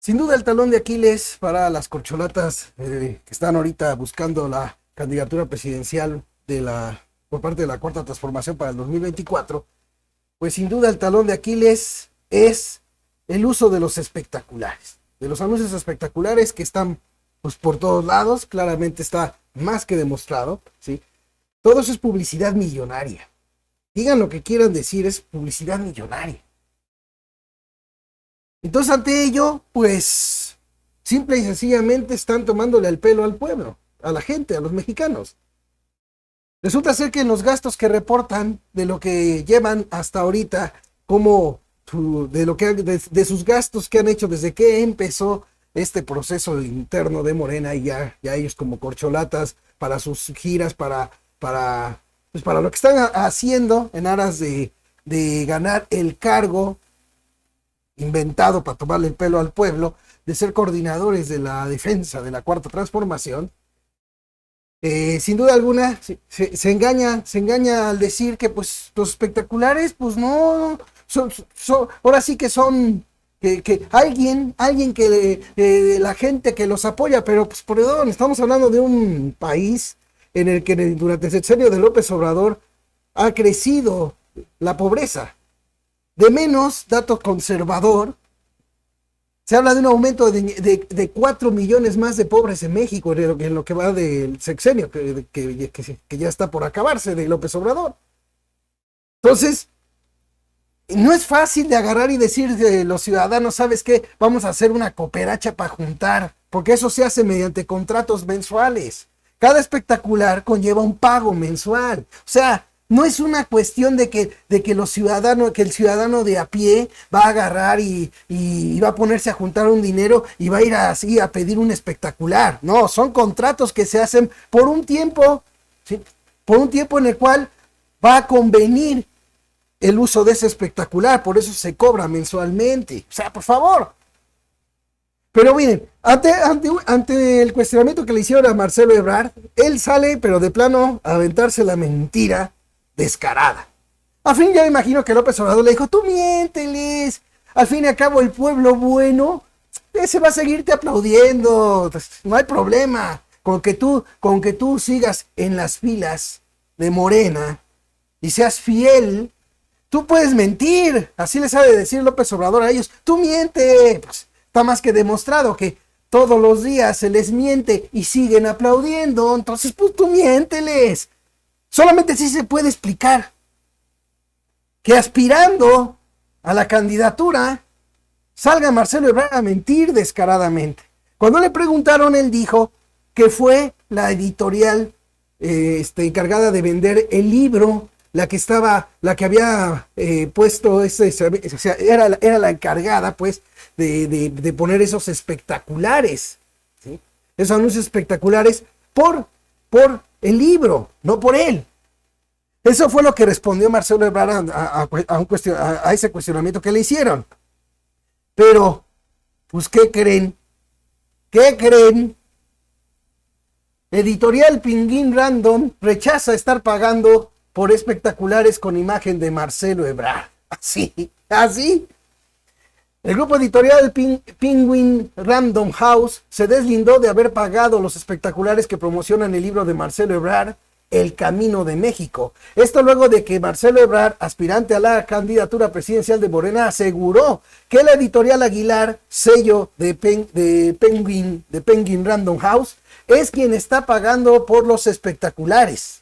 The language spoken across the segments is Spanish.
Sin duda el talón de Aquiles para las corcholatas que están ahorita buscando la candidatura presidencial por parte de la Cuarta Transformación para el 2024, pues sin duda el talón de Aquiles es el uso de los espectaculares, de los anuncios espectaculares que están pues por todos lados. Claramente está más que demostrado, ¿sí? Todo eso es publicidad millonaria. Digan lo que quieran decir, es publicidad millonaria. Entonces, ante ello, pues, simple y sencillamente están tomándole el pelo al pueblo, a la gente, a los mexicanos. Resulta ser que en los gastos que reportan de lo que llevan hasta ahorita, de sus gastos que han hecho desde que empezó este proceso interno de Morena y ya ellos como corcholatas para sus giras, pues para lo que están haciendo en aras de ganar el cargo inventado para tomarle el pelo al pueblo, de ser coordinadores de la defensa de la Cuarta Transformación. Sin duda alguna se engaña al decir que pues los espectaculares pues no ahora sí que son que alguien que la gente que los apoya, pero pues perdón, estamos hablando de un país en el que durante el sexenio de López Obrador ha crecido la pobreza. De menos, dato conservador, se habla de un aumento de 4 millones más de pobres en México en lo que va del sexenio, que ya está por acabarse, de López Obrador. Entonces, no es fácil de agarrar y decir de los ciudadanos, ¿sabes qué? Vamos a hacer una cooperacha para juntar, porque eso se hace mediante contratos mensuales. Cada espectacular conlleva un pago mensual. O sea, no es una cuestión de que el ciudadano de a pie va a agarrar y va a ponerse a juntar un dinero y va a ir así a pedir un espectacular. No, son contratos que se hacen por un tiempo, ¿sí? Por un tiempo en el cual va a convenir el uso de ese espectacular, por eso se cobra mensualmente. O sea, por favor. Pero miren, ante el cuestionamiento que le hicieron a Marcelo Ebrard, él sale, pero de plano, a aventarse la mentira descarada. Al fin ya me imagino que López Obrador le dijo, tú miénteles, al fin y al cabo el pueblo bueno, ese va a seguirte aplaudiendo, no hay problema, con que tú sigas en las filas de Morena y seas fiel, tú puedes mentir, así les sabe decir López Obrador a ellos, tú miente, pues, está más que demostrado que todos los días se les miente y siguen aplaudiendo, entonces pues tú miénteles. Solamente así se puede explicar que aspirando a la candidatura salga Marcelo Ebrard a mentir descaradamente. Cuando le preguntaron, él dijo que fue la editorial encargada de vender el libro, la que había puesto o sea, era la encargada pues de poner esos espectaculares, ¿sí? Esos anuncios espectaculares por el libro, no por él. Eso fue lo que respondió Marcelo Ebrard a ese cuestionamiento que le hicieron. Pero, pues, ¿qué creen? ¿Qué creen? Editorial Penguin Random rechaza estar pagando por espectaculares con imagen de Marcelo Ebrard. Así. El grupo editorial Penguin Random House se deslindó de haber pagado los espectaculares que promocionan el libro de Marcelo Ebrard, El Camino de México. Esto luego de que Marcelo Ebrard, aspirante a la candidatura presidencial de Morena, aseguró que la editorial Aguilar, sello de Penguin Random House, es quien está pagando por los espectaculares.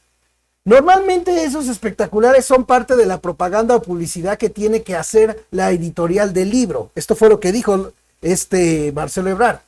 Normalmente esos espectaculares son parte de la propaganda o publicidad que tiene que hacer la editorial del libro. Esto fue lo que dijo Marcelo Ebrard.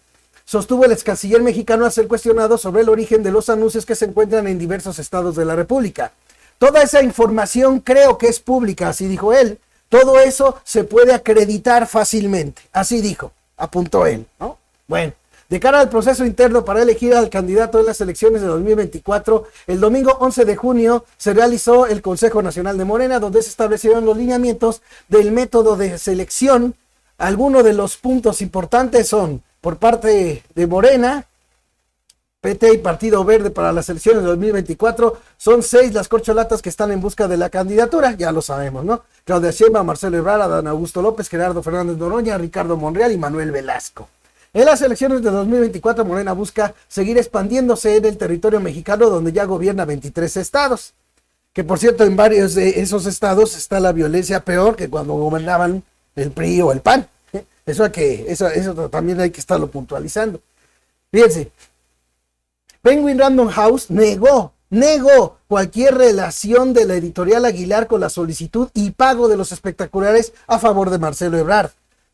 Sostuvo el ex canciller mexicano a ser cuestionado sobre el origen de los anuncios que se encuentran en diversos estados de la República. Toda esa información creo que es pública, así dijo él. Todo eso se puede acreditar fácilmente. Así dijo, apuntó él, ¿no? Bueno. De cara al proceso interno para elegir al candidato en las elecciones de 2024, el domingo 11 de junio se realizó el Consejo Nacional de Morena, donde se establecieron los lineamientos del método de selección. Algunos de los puntos importantes son, por parte de Morena, PT y Partido Verde para las elecciones de 2024, son 6 las corcholatas que están en busca de la candidatura, ya lo sabemos, ¿no? Claudia Sheinbaum, Marcelo Ebrard, Adán Augusto López, Gerardo Fernández Noroña, Ricardo Monreal y Manuel Velasco. En las elecciones de 2024, Morena busca seguir expandiéndose en el territorio mexicano, donde ya gobierna 23 estados. Que por cierto, en varios de esos estados está la violencia peor que cuando gobernaban el PRI o el PAN. Eso también hay que estarlo puntualizando. Fíjense, Penguin Random House negó cualquier relación de la editorial Aguilar con la solicitud y pago de los espectaculares a favor de Marcelo Ebrard.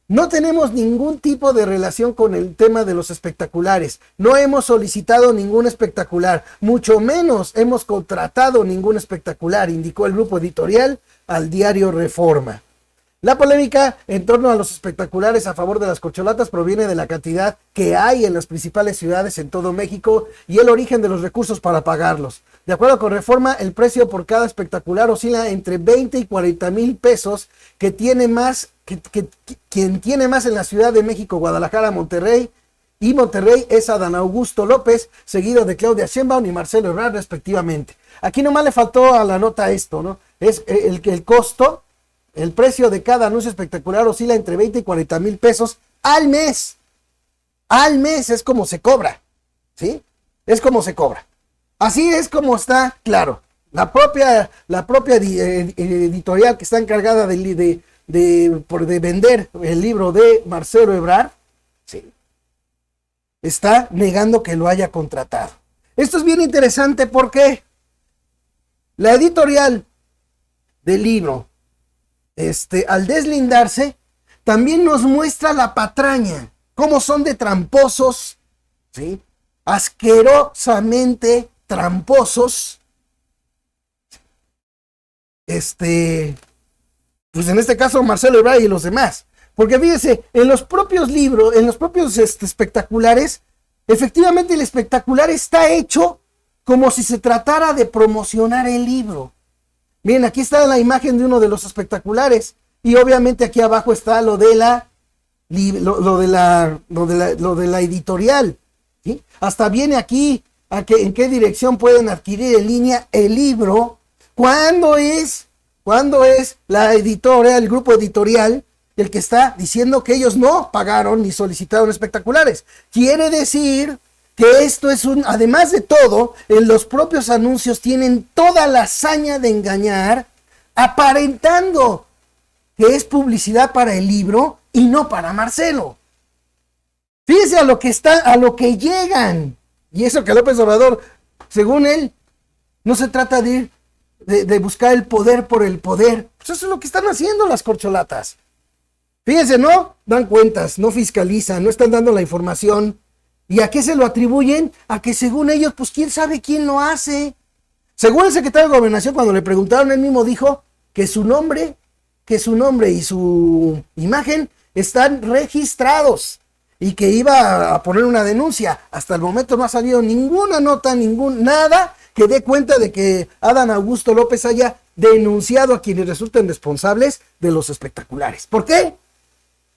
No tenemos ningún tipo de relación con el tema de los espectaculares. No hemos solicitado ningún espectacular, mucho menos hemos contratado ningún espectacular, indicó el grupo editorial al diario Reforma. La polémica en torno a los espectaculares a favor de las corcholatas proviene de la cantidad que hay en las principales ciudades en todo México y el origen de los recursos para pagarlos. De acuerdo con Reforma, el precio por cada espectacular oscila entre 20 y 40 mil pesos, quien tiene más en la Ciudad de México, Guadalajara, Monterrey, y Monterrey es Adán Augusto López, seguido de Claudia Sheinbaum y Marcelo Ebrard, respectivamente. Aquí nomás le faltó a la nota esto, ¿no? Es el costo. El precio de cada anuncio espectacular oscila entre 20 y 40 mil pesos al mes. Al mes es como se cobra, ¿sí? Es como se cobra. Así es como está claro. La propia editorial que está encargada de vender el libro de Marcelo Ebrard, ¿sí?, está negando que lo haya contratado. Esto es bien interesante porque la editorial del libro, al deslindarse, también nos muestra la patraña, cómo son de tramposos, ¿sí?, asquerosamente tramposos, pues en este caso Marcelo Ebrard y los demás, porque fíjense, en los propios libros, en los propios espectaculares, efectivamente el espectacular está hecho como si se tratara de promocionar el libro. Miren, aquí está la imagen de uno de los espectaculares y obviamente aquí abajo está lo de la editorial, ¿sí? Hasta viene aquí en qué dirección pueden adquirir en línea el libro. ¿Cuándo es la editora, el grupo editorial, el que está diciendo que ellos no pagaron ni solicitaron espectaculares? Quiere decir que esto es además de todo, en los propios anuncios tienen toda la hazaña de engañar, aparentando que es publicidad para el libro y no para Marcelo. Fíjense a lo que llegan. Y eso que López Obrador, según él, no se trata de buscar el poder por el poder. Pues eso es lo que están haciendo las corcholatas. Fíjense, no dan cuentas, no fiscalizan, no están dando la información. ¿Y a qué se lo atribuyen? A que según ellos, pues quién sabe quién lo hace. Según el secretario de Gobernación, cuando le preguntaron, él mismo dijo que su nombre y su imagen están registrados y que iba a poner una denuncia. Hasta el momento no ha salido ninguna nota, nada que dé cuenta de que Adán Augusto López haya denunciado a quienes resulten responsables de los espectaculares. ¿Por qué?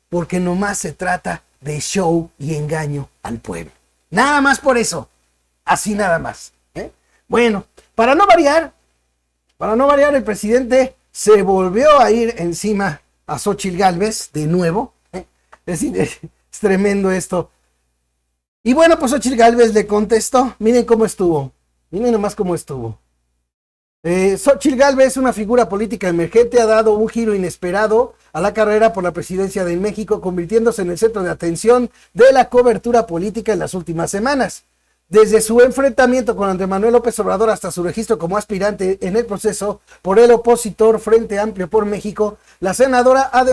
Porque nomás se trata de show y engaño al pueblo. Nada más por eso. Así nada más. Bueno, para no variar, el presidente se volvió a ir encima a Xóchitl Gálvez de nuevo. Es tremendo esto. Y bueno, pues Xóchitl Gálvez le contestó. Miren cómo estuvo. Miren nomás cómo estuvo. Xóchitl Gálvez, una figura política emergente, ha dado un giro inesperado a la carrera por la presidencia de México, convirtiéndose en el centro de atención de la cobertura política en las últimas semanas. Desde su enfrentamiento con Andrés Manuel López Obrador hasta su registro como aspirante en el proceso por el opositor Frente Amplio por México, la senadora ha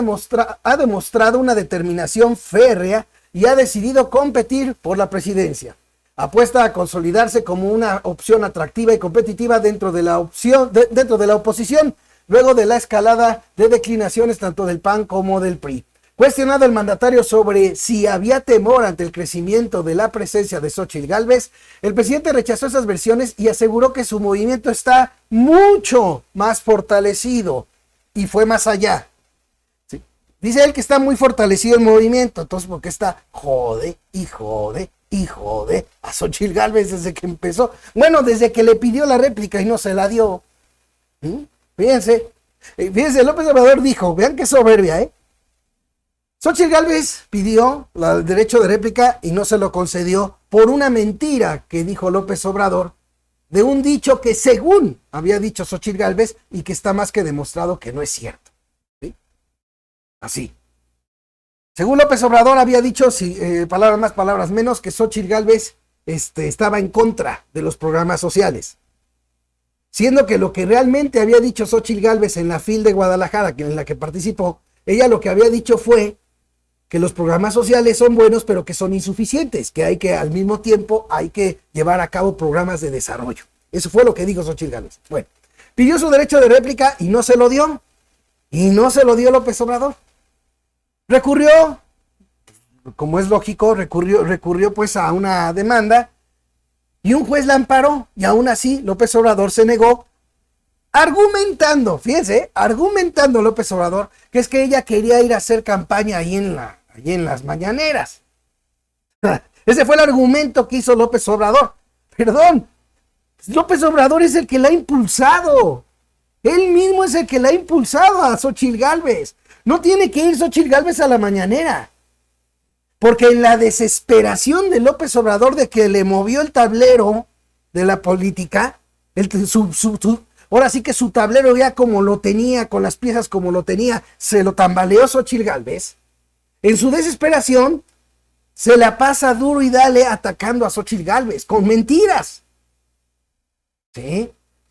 demostrado una determinación férrea y ha decidido competir por la presidencia. Apuesta a consolidarse como una opción atractiva y competitiva dentro de la oposición, luego de la escalada de declinaciones tanto del PAN como del PRI. Cuestionado el mandatario sobre si había temor ante el crecimiento de la presencia de Xóchitl Gálvez, el presidente rechazó esas versiones y aseguró que su movimiento está mucho más fortalecido y fue más allá. ¿Sí? Dice él que está muy fortalecido el movimiento, entonces ¿por qué está jode a Xóchitl Gálvez desde que empezó? Bueno, desde que le pidió la réplica y no se la dio. Fíjense, López Obrador dijo, vean qué soberbia, Xóchitl Gálvez pidió el derecho de réplica y no se lo concedió por una mentira que dijo López Obrador de un dicho que según había dicho Xóchitl Gálvez y que está más que demostrado que no es cierto. ¿Sí? Así. Según López Obrador había dicho, palabras más, palabras menos, que Xóchitl Gálvez estaba en contra de los programas sociales. Siendo que lo que realmente había dicho Xóchitl Gálvez en la FIL de Guadalajara, en la que participó, ella lo que había dicho fue que los programas sociales son buenos, pero que son insuficientes, que al mismo tiempo hay que llevar a cabo programas de desarrollo. Eso fue lo que dijo Xóchitl Gálvez. Bueno, pidió su derecho de réplica y no se lo dio. Y no se lo dio López Obrador. Recurrió, como es lógico, recurrió pues a una demanda y un juez la amparó y aún así López Obrador se negó, argumentando, fíjense, argumentando López Obrador que es que ella quería ir a hacer campaña ahí en las mañaneras. Ese fue el argumento que hizo López Obrador. Perdón, López Obrador es el que la ha impulsado. Él mismo es el que la ha impulsado a Xóchitl Gálvez. No tiene que ir Xóchitl Gálvez a la mañanera. Porque en la desesperación de López Obrador de que le movió el tablero de la política, ahora sí que su tablero ya como lo tenía, con las piezas como lo tenía, se lo tambaleó Xóchitl Gálvez. En su desesperación, se la pasa duro y dale atacando a Xóchitl Gálvez con mentiras. ¿Sí?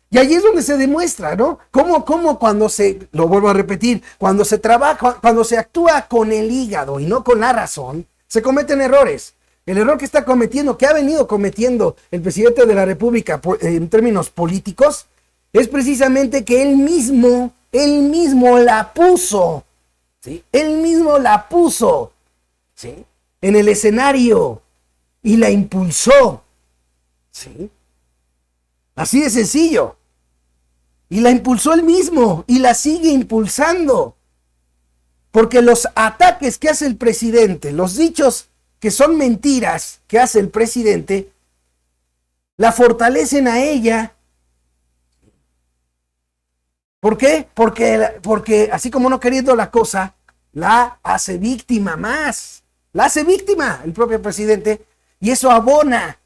Y allí es donde se demuestra, ¿no? Cómo cuando lo vuelvo a repetir, cuando se trabaja, cuando se actúa con el hígado y no con la razón, se cometen errores. El error que está cometiendo, que ha venido cometiendo el presidente de la República en términos políticos, es precisamente que él mismo la puso, ¿sí? Él mismo la puso, ¿sí? En el escenario y la impulsó, ¿sí? Así de sencillo. Y la impulsó él mismo y la sigue impulsando. Porque los ataques que hace el presidente, los dichos que son mentiras que hace el presidente, la fortalecen a ella. ¿Por qué? Porque así como no queriendo la cosa, la hace víctima más. La hace víctima el propio presidente y eso abona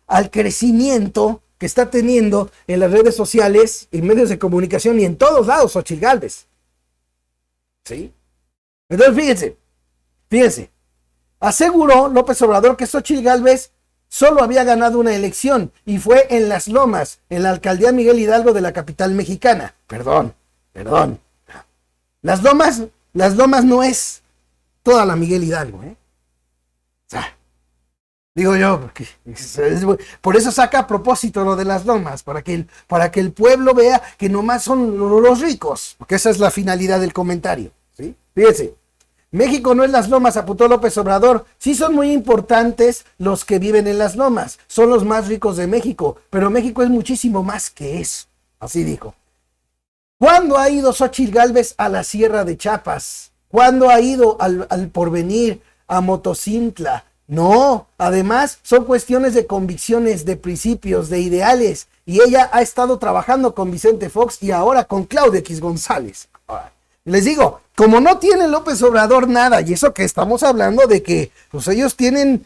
al crecimiento que está teniendo en las redes sociales, en medios de comunicación y en todos lados Xóchitl Gálvez. ¿Sí? Entonces fíjense, aseguró López Obrador que Xóchitl Gálvez solo había ganado una elección y fue en Las Lomas, en la alcaldía Miguel Hidalgo de la capital mexicana. Perdón. Las Lomas no es toda la Miguel Hidalgo, ¿eh? O sea, digo yo, porque por eso saca a propósito lo de Las Lomas, para que el pueblo vea que nomás son los ricos, porque esa es la finalidad del comentario, ¿sí? Fíjense, México no es Las Lomas, apuntó López Obrador. Sí son muy importantes los que viven en Las Lomas, son los más ricos de México, pero México es muchísimo más que eso, así dijo. ¿Cuándo ha ido Xóchitl Gálvez a la Sierra de Chiapas? ¿Cuándo ha ido al Porvenir, a Motocintla? No, además son cuestiones de convicciones, de principios, de ideales, y ella ha estado trabajando con Vicente Fox y ahora con Claudio X González. Les digo, como no tiene López Obrador nada, y eso que estamos hablando de que pues ellos tienen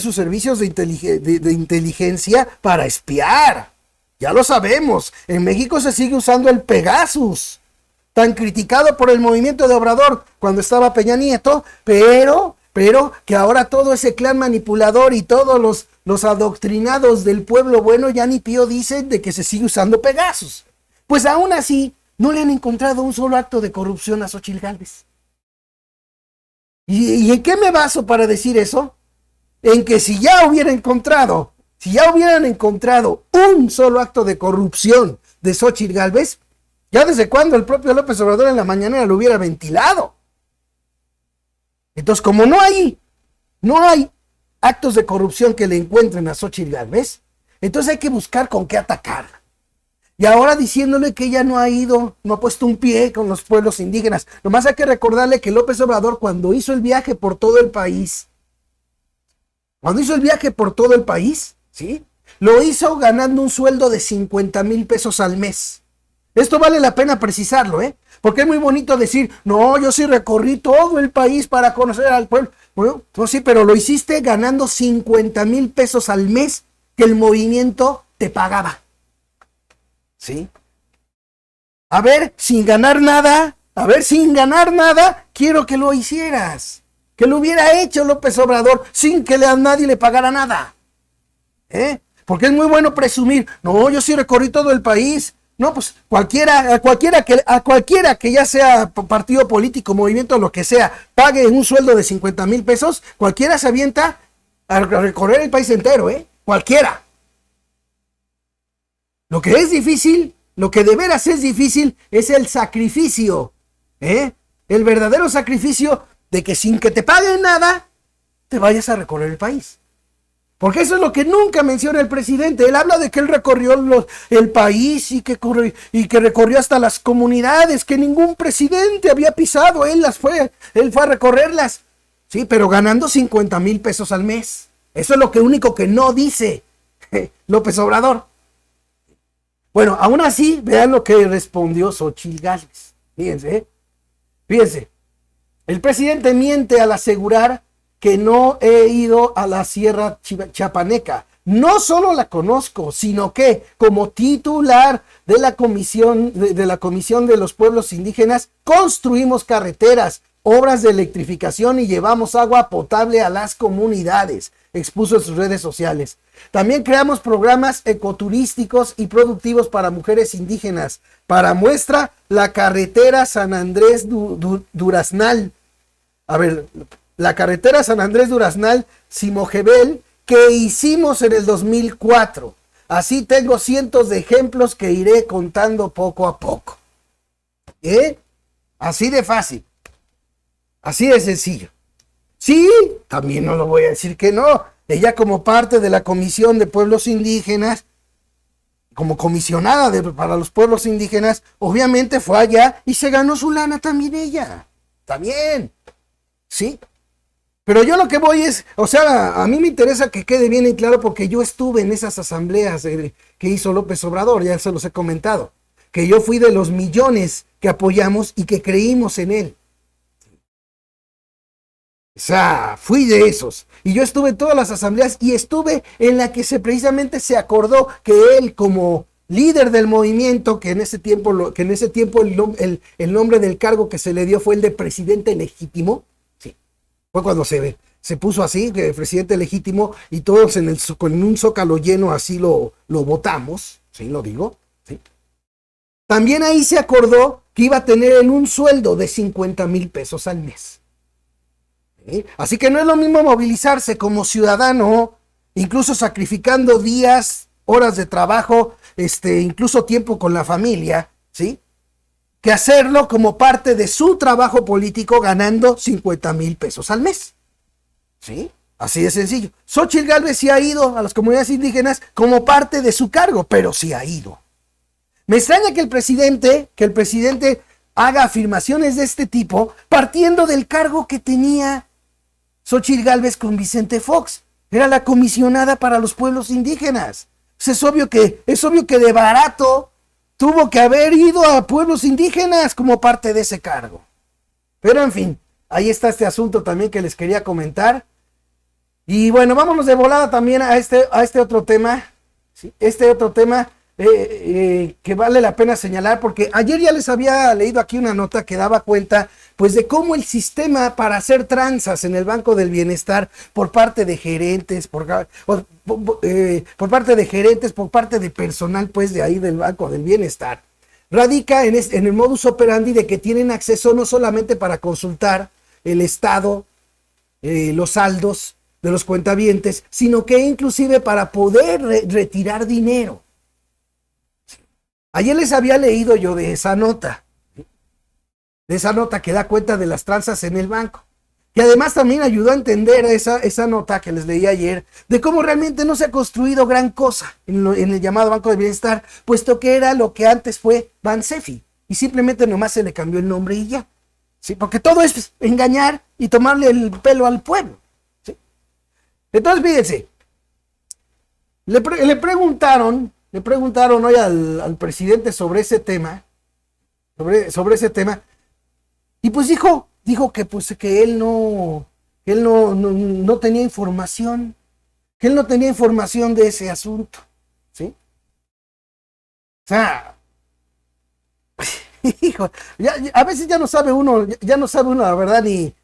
sus servicios de inteligencia para espiar, ya lo sabemos, en México se sigue usando el Pegasus, tan criticado por el movimiento de Obrador cuando estaba Peña Nieto, pero que ahora todo ese clan manipulador y todos los adoctrinados del pueblo bueno ya ni pío dicen de que se sigue usando Pegasus. Pues aún así, no le han encontrado un solo acto de corrupción a Xóchitl Gálvez. ¿Y en qué me baso para decir eso? En que si ya hubieran encontrado un solo acto de corrupción de Xóchitl Gálvez, ya desde cuando el propio López Obrador en la mañanera lo hubiera ventilado. Entonces, como no hay actos de corrupción que le encuentren a Xóchitl Gálvez, entonces hay que buscar con qué atacarla. Y ahora diciéndole que ella no ha puesto un pie con los pueblos indígenas. Nomás hay que recordarle que López Obrador, cuando hizo el viaje por todo el país, ¿sí? Lo hizo ganando un sueldo de 50,000 pesos al mes. Esto vale la pena precisarlo, Porque es muy bonito decir, no, yo sí recorrí todo el país para conocer al pueblo. Bueno, pues sí, pero lo hiciste ganando 50,000 pesos al mes que el movimiento te pagaba. ¿Sí? A ver, sin ganar nada, quiero que lo hicieras. Que lo hubiera hecho López Obrador sin que a nadie le pagara nada. Porque es muy bueno presumir, no, yo sí recorrí todo el país. No, pues a cualquiera que ya sea partido político, movimiento, lo que sea, pague un sueldo de 50,000 pesos, cualquiera se avienta a recorrer el país entero, cualquiera. Lo que es difícil, lo que de veras es difícil, es el sacrificio, el verdadero sacrificio de que sin que te paguen nada, te vayas a recorrer el país. Porque eso es lo que nunca menciona el presidente. Él habla de que él recorrió el país y que recorrió hasta las comunidades que ningún presidente había pisado. Él fue a recorrerlas. Sí, pero ganando 50,000 pesos al mes. Eso es lo único que no dice López Obrador. Bueno, aún así, vean lo que respondió Xóchitl Gálvez. Fíjense. El presidente miente al asegurar que no he ido a la Sierra Chiapaneca. No solo la conozco, sino que como titular de la Comisión de los Pueblos Indígenas, construimos carreteras, obras de electrificación y llevamos agua potable a las comunidades, expuso en sus redes sociales. También creamos programas ecoturísticos y productivos para mujeres indígenas. Para muestra, la carretera San Andrés Duraznal. A ver, la carretera San Andrés Duraznal Simojebel que hicimos en el 2004. Así tengo cientos de ejemplos que iré contando poco a poco. Así de fácil. Así de sencillo. Sí, también no lo voy a decir que no. Ella como parte de la Comisión de Pueblos Indígenas, como comisionada para los pueblos indígenas, obviamente fue allá y se ganó su lana también ella. También. ¿Sí? Pero yo lo que voy es, a mí me interesa que quede bien y claro porque yo estuve en esas asambleas que hizo López Obrador, ya se los he comentado, que yo fui de los millones que apoyamos y que creímos en él. Fui de esos. Y yo estuve en todas las asambleas y estuve en la que precisamente se acordó que él como líder del movimiento, que en ese tiempo el nombre del cargo que se le dio fue el de presidente legítimo. Fue cuando se puso así, que presidente legítimo, y todos con un zócalo lleno así lo votamos, ¿sí? Lo digo, ¿sí? También ahí se acordó que iba a tener un sueldo de 50,000 pesos al mes. ¿Sí? Así que no es lo mismo movilizarse como ciudadano, incluso sacrificando días, horas de trabajo, incluso tiempo con la familia, ¿sí? Que hacerlo como parte de su trabajo político ganando 50,000 pesos al mes. ¿Sí? Así de sencillo. Xóchitl Gálvez sí ha ido a las comunidades indígenas como parte de su cargo, pero sí ha ido. Me extraña que el presidente haga afirmaciones de este tipo partiendo del cargo que tenía Xóchitl Gálvez con Vicente Fox. Era la comisionada para los pueblos indígenas. Es obvio que de barato tuvo que haber ido a pueblos indígenas como parte de ese cargo. Pero en fin, ahí está este asunto también que les quería comentar. Y bueno, vámonos de volada también a este otro tema. ¿Sí? Este otro tema que vale la pena señalar, porque ayer ya les había leído aquí una nota que daba cuenta pues de cómo el sistema para hacer tranzas en el Banco del Bienestar por parte de gerentes, por parte de personal pues de ahí del Banco del Bienestar, radica en el modus operandi de que tienen acceso no solamente para consultar el estado, los saldos de los cuentavientes, sino que inclusive para poder retirar dinero. Ayer les había leído yo de esa nota que da cuenta de las tranzas en el banco. Y además también ayudó a entender esa nota que les leí ayer, de cómo realmente no se ha construido gran cosa en el llamado Banco del Bienestar, puesto que era lo que antes fue Bansefi, y simplemente nomás se le cambió el nombre y ya. ¿Sí? Porque todo es engañar y tomarle el pelo al pueblo. ¿Sí? Entonces, fíjense, le preguntaron hoy al presidente sobre ese tema, sobre ese tema. Y pues dijo que pues que él no tenía información, que él no tenía información de ese asunto, ¿sí? O sea, hijo, a veces ya no sabe uno la verdad ni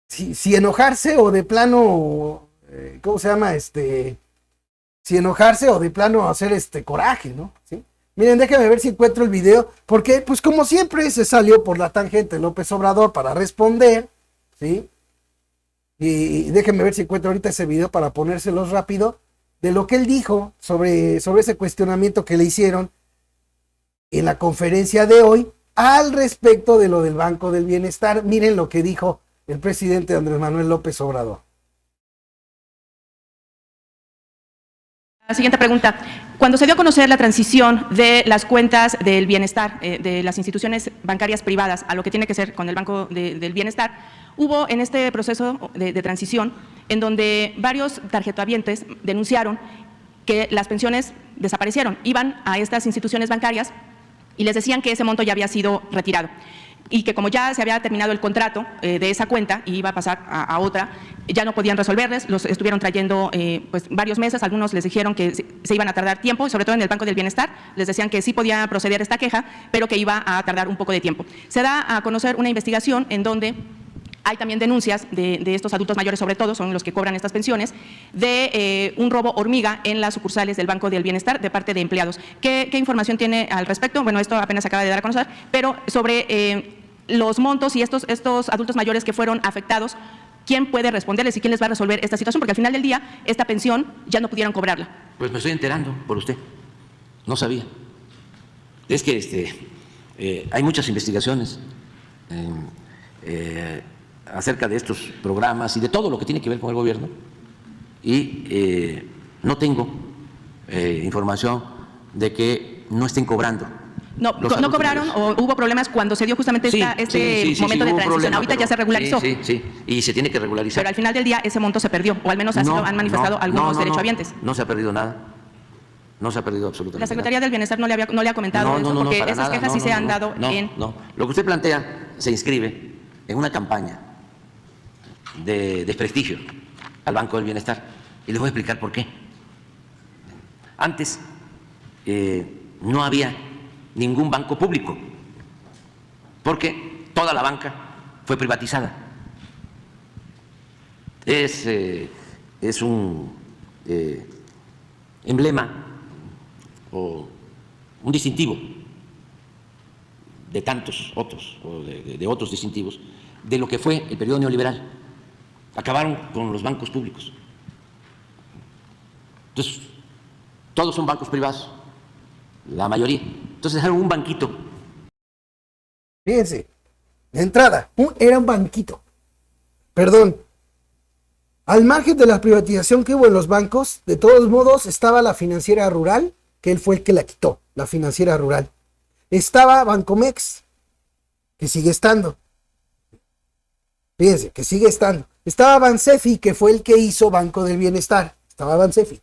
si enojarse o de plano, ¿cómo se llama? Si enojarse o de plano hacer coraje, ¿no? ¿Sí? Miren, déjenme ver si encuentro el video, porque pues como siempre se salió por la tangente López Obrador para responder, ¿sí? Y déjenme ver si encuentro ahorita ese video para ponérselos rápido, de lo que él dijo sobre ese cuestionamiento que le hicieron en la conferencia de hoy al respecto de lo del Banco del Bienestar. Miren lo que dijo el presidente Andrés Manuel López Obrador. La siguiente pregunta. Cuando se dio a conocer la transición de las cuentas del bienestar de las instituciones bancarias privadas a lo que tiene que ser con el Banco del Bienestar, hubo en este proceso de transición en donde varios tarjetavientes denunciaron que las pensiones desaparecieron, iban a estas instituciones bancarias y les decían que ese monto ya había sido retirado y que como ya se había terminado el contrato de esa cuenta y iba a pasar a otra, ya no podían resolverles, los estuvieron trayendo pues varios meses, algunos les dijeron que se iban a tardar tiempo, y sobre todo en el Banco del Bienestar les decían que sí podía proceder esta queja, pero que iba a tardar un poco de tiempo. Se da a conocer una investigación en donde hay también denuncias de estos adultos mayores, sobre todo, son los que cobran estas pensiones, de un robo hormiga en las sucursales del Banco del Bienestar de parte de empleados. ¿Qué información tiene al respecto? Bueno, esto apenas se acaba de dar a conocer, pero sobre los montos y estos adultos mayores que fueron afectados, ¿quién puede responderles y quién les va a resolver esta situación? Porque al final del día, esta pensión ya no pudieron cobrarla. Pues me estoy enterando por usted. No sabía. Es que hay muchas investigaciones acerca de estos programas y de todo lo que tiene que ver con el gobierno y no tengo información de que no estén cobrando. No cobraron o hubo problemas cuando se dio justamente este momento de transición. Problema, ahorita ya se regularizó. Sí, y se tiene que regularizar. Pero al final del día ese monto se perdió, o al menos así lo han manifestado algunos derechohabientes. No se ha perdido nada. No se ha perdido absolutamente nada. La Secretaría del Bienestar no le ha comentado eso, porque esas quejas sí se han dado en... No, lo que usted plantea se inscribe en una campaña de desprestigio al Banco del Bienestar. Y les voy a explicar por qué. Antes no había ningún banco público, porque toda la banca fue privatizada. Es un emblema o un distintivo de tantos otros, o de otros distintivos, de lo que fue el periodo neoliberal. Acabaron con los bancos públicos. Entonces, todos son bancos privados, la mayoría. Entonces dejaron un banquito. Fíjense, de entrada, era un banquito. Perdón. Al margen de la privatización que hubo en los bancos, de todos modos estaba la Financiera Rural, que él fue el que la quitó, la Financiera Rural. Estaba Bancomex, que sigue estando. Fíjense, que sigue estando. Estaba Bansefi, que fue el que hizo Banco del Bienestar. Estaba Bansefi. O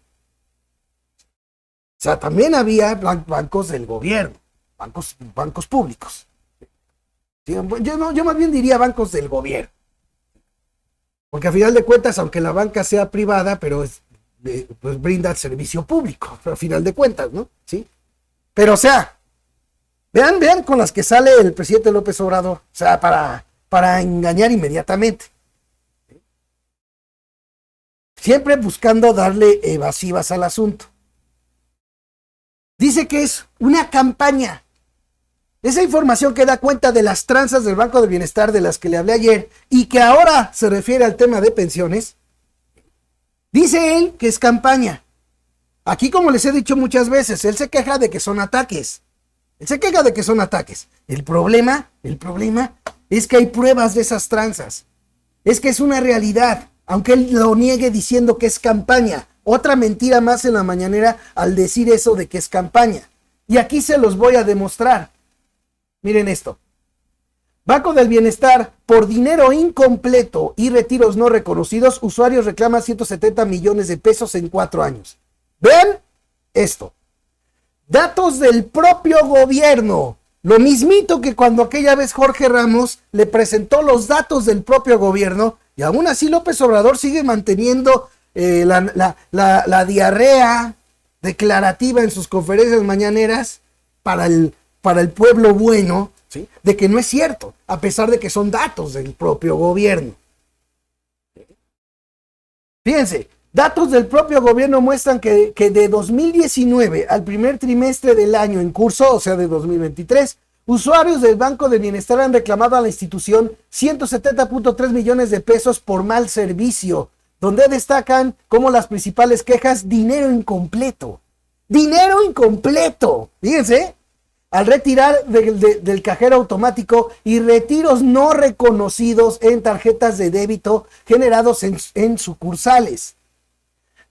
sea, también había bancos del gobierno, bancos públicos. Yo más bien diría bancos del gobierno. Porque a final de cuentas, aunque la banca sea privada, pero pues brinda servicio público, a final de cuentas, ¿no? ¿Sí? Pero, o sea, vean con las que sale el presidente López Obrador, o sea, para engañar inmediatamente. Siempre buscando darle evasivas al asunto. Dice que es una campaña. Esa información que da cuenta de las tranzas del Banco del Bienestar de las que le hablé ayer y que ahora se refiere al tema de pensiones, dice él que es campaña. Aquí, como les he dicho muchas veces, él se queja de que son ataques. El problema es que hay pruebas de esas tranzas. Es que es una realidad, aunque él lo niegue diciendo que es campaña. Otra mentira más en la mañanera al decir eso de que es campaña. Y aquí se los voy a demostrar. Miren esto. Banco del Bienestar, por dinero incompleto y retiros no reconocidos, usuarios reclaman 170 millones de pesos en 4 años. Vean esto. Datos del propio gobierno. Lo mismito que cuando aquella vez Jorge Ramos le presentó los datos del propio gobierno, y aún así López Obrador sigue manteniendo la diarrea declarativa en sus conferencias mañaneras para el pueblo bueno, ¿sí?, de que no es cierto, a pesar de que son datos del propio gobierno. Fíjense, datos del propio gobierno muestran que de 2019 al primer trimestre del año en curso, o sea de 2023, usuarios del Banco del Bienestar han reclamado a la institución 170.3 millones de pesos por mal servicio, donde destacan como las principales quejas: dinero incompleto. ¡Dinero incompleto! Fíjense, al retirar del cajero automático y retiros no reconocidos en tarjetas de débito generados en sucursales.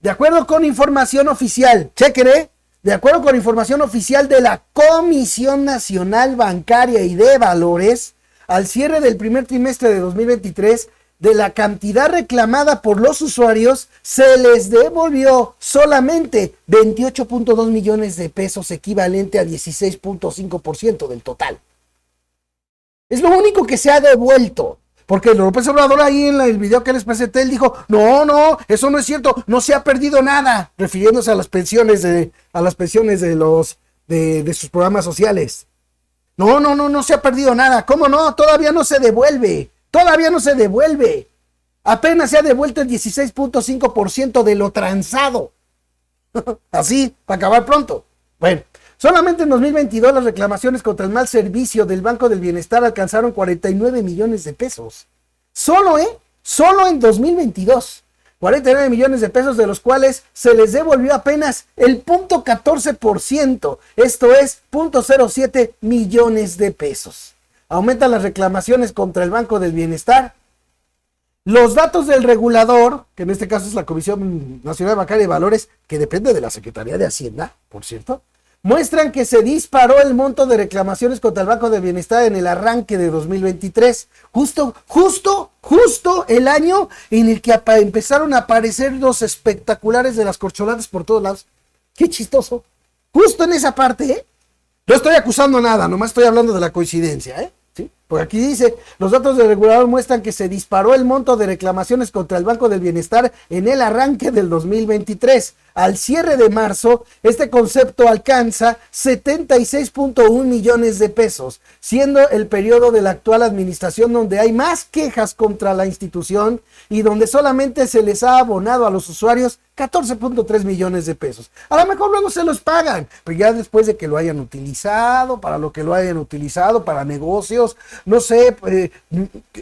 De acuerdo con información oficial, chequen, de acuerdo con información oficial de la Comisión Nacional Bancaria y de Valores, al cierre del primer trimestre de 2023, de la cantidad reclamada por los usuarios, se les devolvió solamente 28.2 millones de pesos, equivalente a 16.5% del total. Es lo único que se ha devuelto. Porque López Obrador ahí en el video que les presenté, él dijo, no, eso no es cierto, no se ha perdido nada, refiriéndose a las pensiones de sus programas sociales. No se ha perdido nada. ¿Cómo no? Todavía no se devuelve. Apenas se ha devuelto el 16.5% de lo transado. Así, para acabar pronto. Bueno, solamente en 2022 las reclamaciones contra el mal servicio del Banco del Bienestar alcanzaron 49 millones de pesos. Solo en 2022. 49 millones de pesos, de los cuales se les devolvió apenas el 0.14%. Esto es 0.07 millones de pesos. Aumentan las reclamaciones contra el Banco del Bienestar. Los datos del regulador, que en este caso es la Comisión Nacional Bancaria de Valores, que depende de la Secretaría de Hacienda, por cierto, muestran que se disparó el monto de reclamaciones contra el Banco del Bienestar en el arranque de 2023, justo el año en el que empezaron a aparecer los espectaculares de las corcholatas por todos lados. Qué chistoso. Justo en esa parte, ¿eh? No estoy acusando nada, nomás estoy hablando de la coincidencia, ¿eh? ¿Sí? Porque aquí dice, los datos del regulador muestran que se disparó el monto de reclamaciones contra el Banco del Bienestar en el arranque del 2023. Al cierre de marzo, este concepto alcanza 76.1 millones de pesos, siendo el periodo de la actual administración donde hay más quejas contra la institución y donde solamente se les ha abonado a los usuarios 14.3 millones de pesos. A lo mejor luego se los pagan, pero ya después de que lo hayan utilizado, para lo que lo hayan utilizado, para negocios, no sé,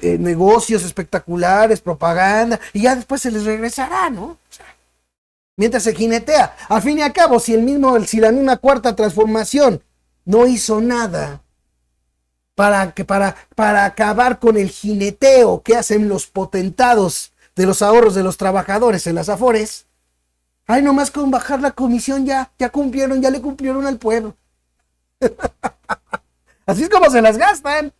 negocios espectaculares, propaganda, y ya después se les regresará, ¿no? O sea, mientras se jinetea. Al fin y al cabo, si la misma cuarta transformación no hizo nada para acabar con el jineteo que hacen los potentados de los ahorros de los trabajadores en las Afores, ay, nomás con bajar la comisión ya le cumplieron al pueblo. Así es como se las gastan.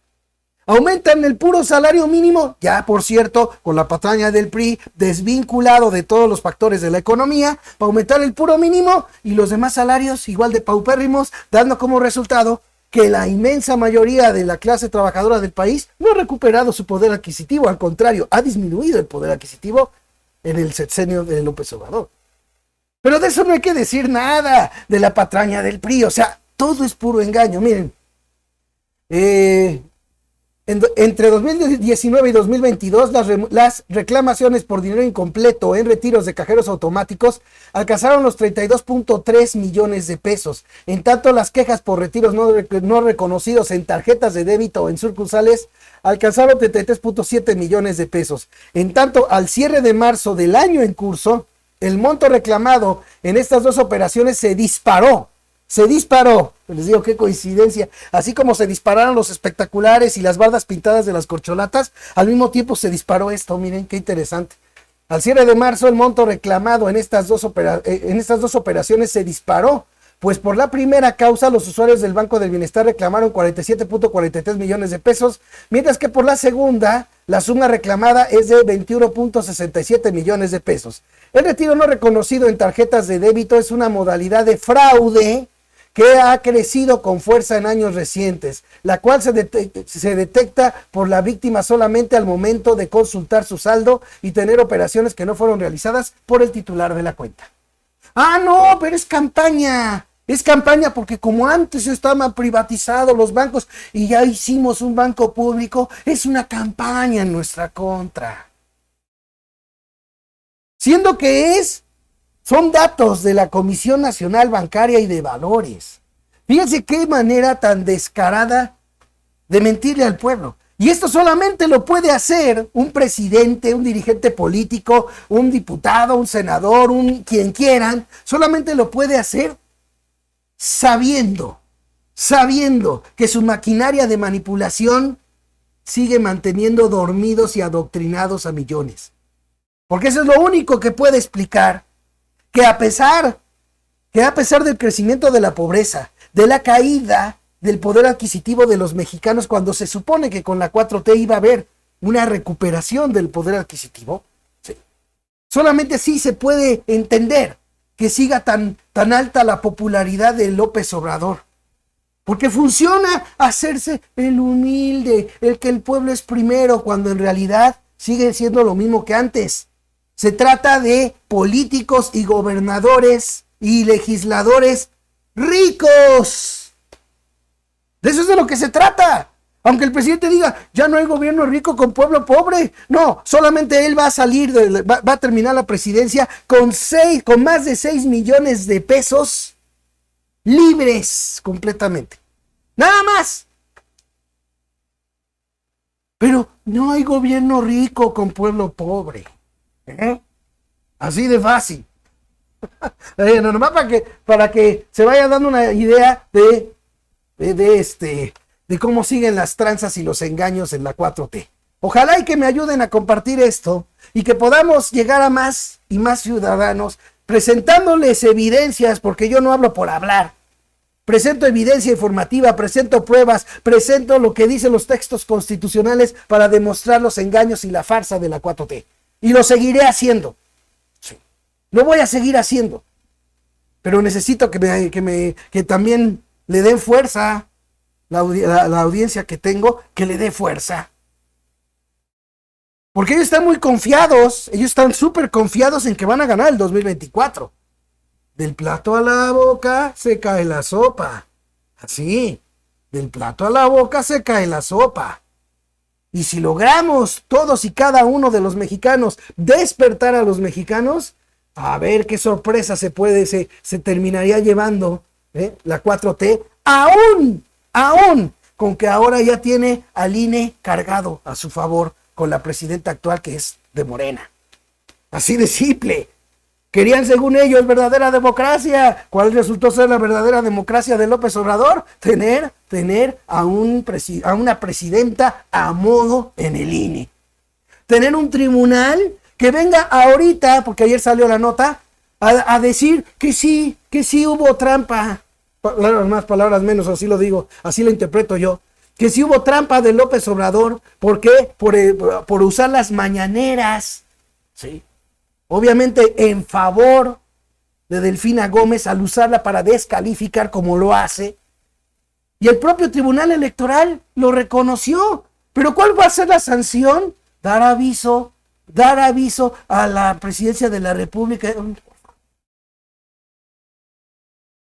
Aumentan el puro salario mínimo, ya por cierto, con la patraña del PRI, desvinculado de todos los factores de la economía, para aumentar el puro mínimo y los demás salarios igual de paupérrimos, dando como resultado que la inmensa mayoría de la clase trabajadora del país no ha recuperado su poder adquisitivo, al contrario, ha disminuido el poder adquisitivo en el sexenio de López Obrador. Pero de eso no hay que decir nada, de la patraña del PRI, o sea, todo es puro engaño. Miren, entre 2019 y 2022, las reclamaciones por dinero incompleto en retiros de cajeros automáticos alcanzaron los 32.3 millones de pesos. En tanto, las quejas por retiros no reconocidos en tarjetas de débito o en sucursales alcanzaron 33.7 millones de pesos. En tanto, al cierre de marzo del año en curso, el monto reclamado en estas dos operaciones se disparó. Les digo, qué coincidencia. Así como se dispararon los espectaculares y las bardas pintadas de las corcholatas, al mismo tiempo se disparó esto. Miren, qué interesante. Al cierre de marzo, el monto reclamado en estas dos operaciones se disparó, pues por la primera causa los usuarios del Banco del Bienestar reclamaron 47.43 millones de pesos, mientras que por la segunda, la suma reclamada es de 21.67 millones de pesos. El retiro no reconocido en tarjetas de débito es una modalidad de fraude que ha crecido con fuerza en años recientes, la cual se detecta por la víctima solamente al momento de consultar su saldo y tener operaciones que no fueron realizadas por el titular de la cuenta. Ah, no, pero es campaña. Es campaña porque como antes estaban privatizados los bancos y ya hicimos un banco público, es una campaña en nuestra contra. Siendo que son datos de la Comisión Nacional Bancaria y de Valores. Fíjense qué manera tan descarada de mentirle al pueblo. Y esto solamente lo puede hacer un presidente, un dirigente político, un diputado, un senador, quien quieran. Solamente lo puede hacer sabiendo que su maquinaria de manipulación sigue manteniendo dormidos y adoctrinados a millones. Porque eso es lo único que puede explicar que a pesar del crecimiento de la pobreza, de la caída del poder adquisitivo de los mexicanos, cuando se supone que con la 4T iba a haber una recuperación del poder adquisitivo, sí, solamente así se puede entender que siga tan alta la popularidad de López Obrador. Porque funciona hacerse el humilde, el que el pueblo es primero, cuando en realidad sigue siendo lo mismo que antes. Se trata de políticos y gobernadores y legisladores ricos. De eso es de lo que se trata. Aunque el presidente diga, ya no hay gobierno rico con pueblo pobre. No, solamente él va a salir, va a terminar la presidencia con más de 6 millones de pesos libres completamente. Nada más. Pero no hay gobierno rico con pueblo pobre. Así de fácil. Nomás para que se vaya dando una idea de cómo siguen las tranzas y los engaños en la 4T. Ojalá y que me ayuden a compartir esto y que podamos llegar a más y más ciudadanos presentándoles evidencias, porque yo no hablo por hablar. Presento evidencia informativa, presento pruebas, presento lo que dicen los textos constitucionales para demostrar los engaños y la farsa de la 4T. Y lo seguiré haciendo. Sí. Lo voy a seguir haciendo. Pero necesito que también le den fuerza la audiencia que tengo, que le dé fuerza. Porque ellos están muy confiados, ellos están súper confiados en que van a ganar el 2024. Del plato a la boca se cae la sopa. Así, del plato a la boca se cae la sopa. Y si logramos todos y cada uno de los mexicanos despertar a los mexicanos, a ver qué sorpresa se terminaría llevando la 4T, aún con que ahora ya tiene al INE cargado a su favor con la presidenta actual, que es de Morena. Así de simple. Querían, según ellos, verdadera democracia. ¿Cuál resultó ser la verdadera democracia de López Obrador? Tener a una presidenta a modo en el INE. Tener un tribunal que venga ahorita, porque ayer salió la nota, a decir que sí hubo trampa. Palabras más, palabras menos, así lo digo, así lo interpreto yo. Que sí hubo trampa de López Obrador. ¿Por qué? Por usar las mañaneras. Sí. Obviamente en favor de Delfina Gómez al usarla para descalificar como lo hace. Y el propio Tribunal Electoral lo reconoció. ¿Pero cuál va a ser la sanción? Dar aviso a la presidencia de la República.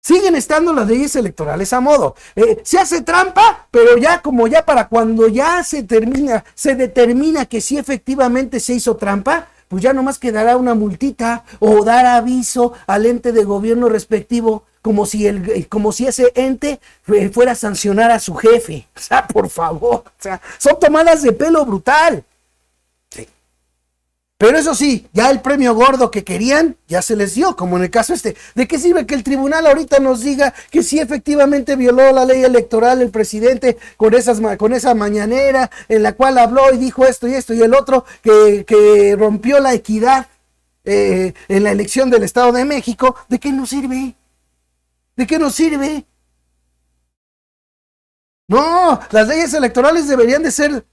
Siguen estando las leyes electorales a modo. Se hace trampa, pero ya para cuando ya se determina que sí efectivamente se hizo trampa, pues ya nomás quedará una multita o dar aviso al ente de gobierno respectivo, como si ese ente fuera a sancionar a su jefe. O sea, por favor, son tomadas de pelo brutal. Sí. Pero eso sí, ya el premio gordo que querían, ya se les dio, como en el caso ¿De qué sirve que el tribunal ahorita nos diga que sí efectivamente violó la ley electoral el presidente con esa mañanera en la cual habló y dijo esto y el otro, que rompió la equidad en la elección del Estado de México? ¿De qué nos sirve? ¿De qué nos sirve? No, las leyes electorales deberían de ser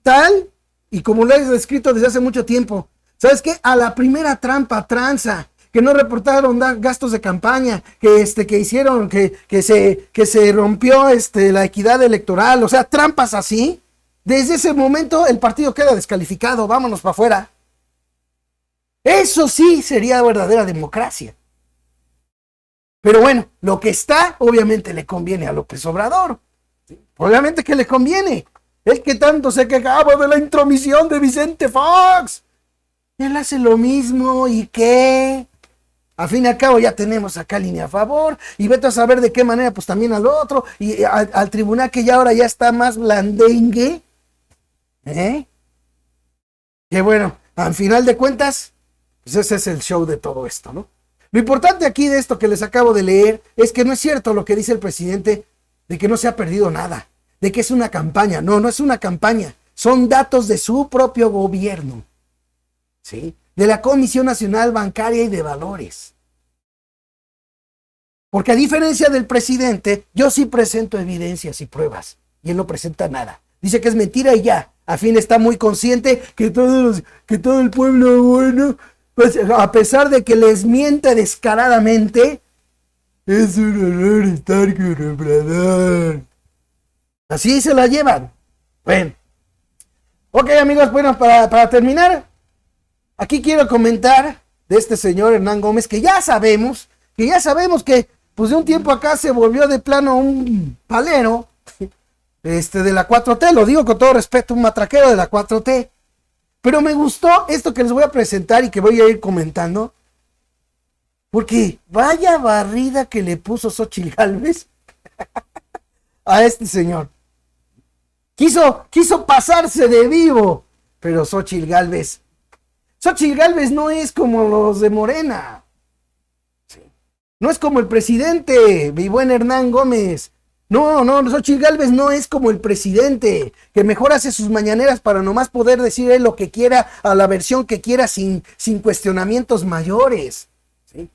tal y como lo he descrito desde hace mucho tiempo. ¿Sabes qué? A la primera trampa, tranza, que no reportaron gastos de campaña, que hicieron, que se rompió la equidad electoral, o sea, trampas así. Desde ese momento el partido queda descalificado, vámonos para afuera. Eso sí sería verdadera democracia. Pero bueno, lo que está, obviamente le conviene a López Obrador. Obviamente que le conviene. El que tanto se quejaba de la intromisión de Vicente Fox. Él hace lo mismo, ¿y qué? Al fin y al cabo ya tenemos acá línea a favor, y vete a saber de qué manera, pues también al otro, y al tribunal que ya ahora ya está más blandengue. Que bueno, al final de cuentas, pues ese es el show de todo esto, ¿no? Lo importante aquí de esto que les acabo de leer es que no es cierto lo que dice el presidente de que no se ha perdido nada, de que es una campaña. No, no es una campaña, son datos de su propio gobierno, ¿sí? De la Comisión Nacional Bancaria y de Valores. Porque a diferencia del presidente, yo sí presento evidencias y pruebas, y él no presenta nada. Dice que es mentira y ya. A fin está muy consciente que todo el pueblo bueno, pues a pesar de que les miente descaradamente, es un honor estar con Obrador. Así se la llevan. Bueno. Ok, amigos, bueno, para terminar, aquí quiero comentar de este señor Hernán Gómez, que ya sabemos que pues de un tiempo acá se volvió de plano un palero, de la 4T, lo digo con todo respeto, un matraquero de la 4T. Pero me gustó esto que les voy a presentar y que voy a ir comentando, porque vaya barrida que le puso Xóchitl Gálvez a este señor. Quiso pasarse de vivo, pero Xóchitl Gálvez no es como los de Morena. No es como el presidente, mi buen Hernán Gómez. No, Xóchitl Gálvez no es como el presidente, que mejor hace sus mañaneras para nomás poder decir él lo que quiera, a la versión que quiera, sin cuestionamientos mayores, ¿sí?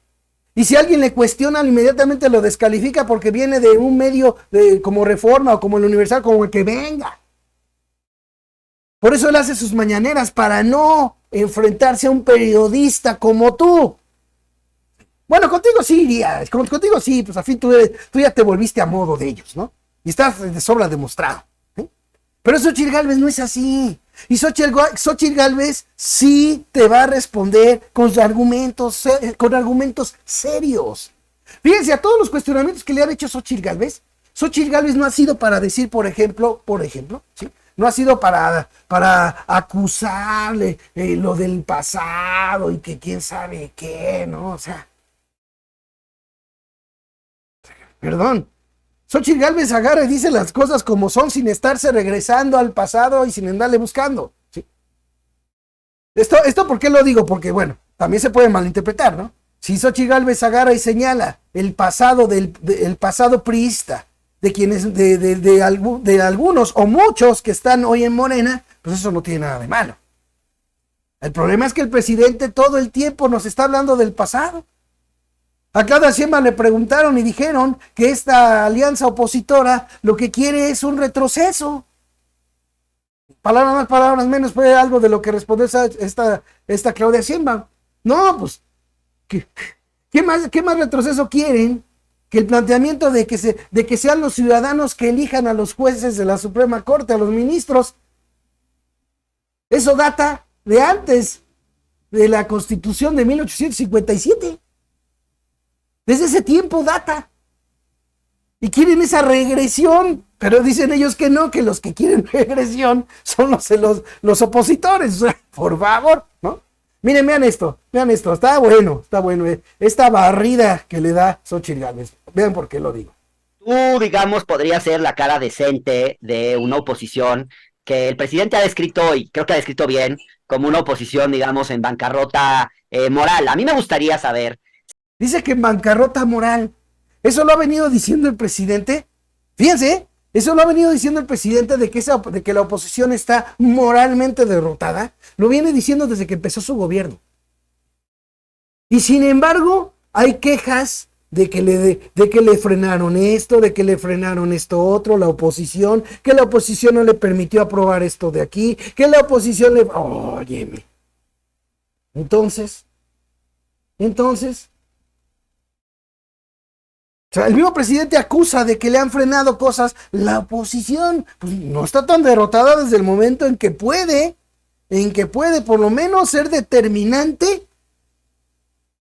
Y si alguien le cuestiona, inmediatamente lo descalifica porque viene de un medio como Reforma o como el Universal, como el que venga. Por eso él hace sus mañaneras, para no enfrentarse a un periodista como tú. Bueno, contigo sí iría, contigo sí, pues a fin tú ya te volviste a modo de ellos, ¿no? Y estás de sobra demostrado, ¿eh? Pero Xóchitl Gálvez no es así. Y Xóchitl Gálvez sí te va a responder con argumentos serios. Fíjense, a todos los cuestionamientos que le han hecho Xóchitl Gálvez no ha sido para decir, por ejemplo, ¿sí? No ha sido para acusarle lo del pasado y que quién sabe qué, ¿no? O sea, perdón, Xóchitl Gálvez agarra y dice las cosas como son sin estarse regresando al pasado y sin andarle buscando, ¿sí? ¿Esto por qué lo digo? Porque, bueno, también se puede malinterpretar, ¿no? Si Xóchitl Gálvez agarra y señala el pasado el pasado priista de quienes, de algunos o muchos que están hoy en Morena, pues eso no tiene nada de malo. El problema es que el presidente todo el tiempo nos está hablando del pasado. A Claudia Sheinbaum le preguntaron y dijeron que esta alianza opositora lo que quiere es un retroceso. Palabras más, palabras menos, fue algo de lo que respondió esta Claudia Sheinbaum. No, pues, ¿qué más retroceso quieren? Que el planteamiento de que sean los ciudadanos que elijan a los jueces de la Suprema Corte, a los ministros. Eso data de antes de la Constitución de 1857. Desde ese tiempo data. Y quieren esa regresión, pero dicen ellos que no, que los que quieren regresión son los opositores. O sea, por favor, ¿no? Miren, vean esto, está bueno, esta barrida que le da Xóchitl Gálvez. Vean por qué lo digo. Tú, digamos, podrías ser la cara decente de una oposición que el presidente ha descrito, y creo que ha descrito bien, como una oposición, digamos, en bancarrota moral. A mí me gustaría saber. Dice que en bancarrota moral. Eso lo ha venido diciendo el presidente. Fíjense, eso lo ha venido diciendo el presidente de que la oposición está moralmente derrotada. Lo viene diciendo desde que empezó su gobierno. Y sin embargo, hay quejas de que le frenaron esto, de que le frenaron esto otro, la oposición, que la oposición no le permitió aprobar esto de aquí, que la oposición le... Óyeme. Entonces, Entonces, o sea, el mismo presidente acusa de que le han frenado cosas. La oposición pues, no está tan derrotada desde el momento en que puede por lo menos ser determinante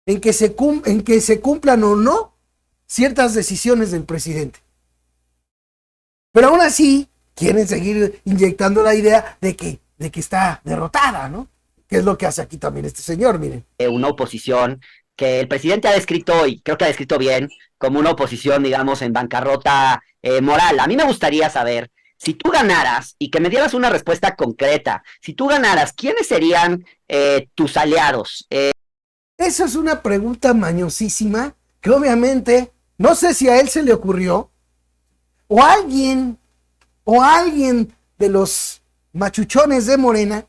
en que se cumplan o no ciertas decisiones del presidente. Pero aún así quieren seguir inyectando la idea de que está derrotada, ¿no? Que es lo que hace aquí también este señor, miren. Una oposición que el presidente ha descrito, y creo que ha descrito bien, como una oposición, digamos, en bancarrota moral. A mí me gustaría saber, si tú ganaras, y que me dieras una respuesta concreta, si tú ganaras, ¿quiénes serían tus aliados? Esa es una pregunta mañosísima, que obviamente, no sé si a él se le ocurrió, o alguien de los machuchones de Morena,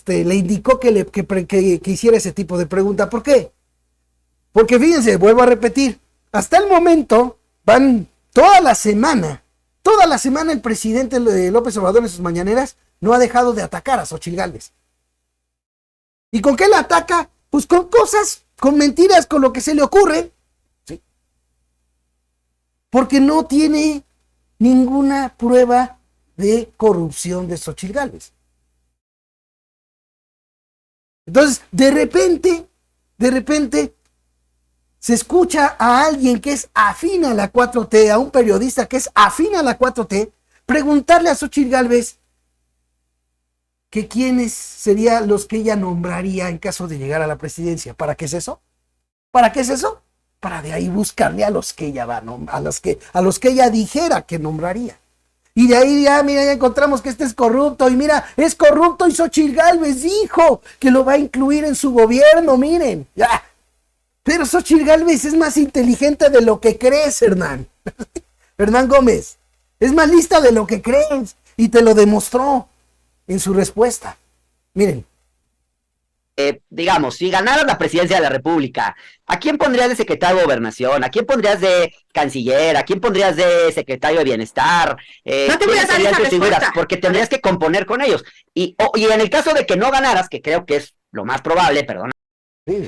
le indicó que hiciera ese tipo de pregunta. ¿Por qué? Porque fíjense, vuelvo a repetir, hasta el momento van toda la semana el presidente López Obrador en sus mañaneras no ha dejado de atacar a Xóchitl Gálvez. ¿Y con qué la ataca? Pues con cosas, con mentiras, con lo que se le ocurre. ¿Sí? Porque no tiene ninguna prueba de corrupción de Xóchitl Gálvez. Entonces, de repente, se escucha a alguien que es afín a la 4T, a un periodista que es afín a la 4T, preguntarle a Xóchitl Gálvez que quiénes serían los que ella nombraría en caso de llegar a la presidencia. ¿Para qué es eso? ¿Para qué es eso? Para de ahí buscarle a los que ella va, a los que ella dijera que nombraría. Y de ahí ya encontramos que este es corrupto, y mira, es corrupto, y Xóchitl Gálvez dijo que lo va a incluir en su gobierno, miren, ya. Pero Xóchitl Gálvez es más inteligente de lo que crees, Hernán. Hernán Gómez, es más lista de lo que crees, y te lo demostró en su respuesta. Miren. Digamos, si ganaras la presidencia de la República, ¿a quién pondrías de secretario de Gobernación? ¿A quién pondrías de canciller? ¿A quién pondrías de secretario de Bienestar? No te voy a dar esa respuesta. Porque tendrías que componer con ellos. Y en el caso de que no ganaras, que creo que es lo más probable, perdón. Sí,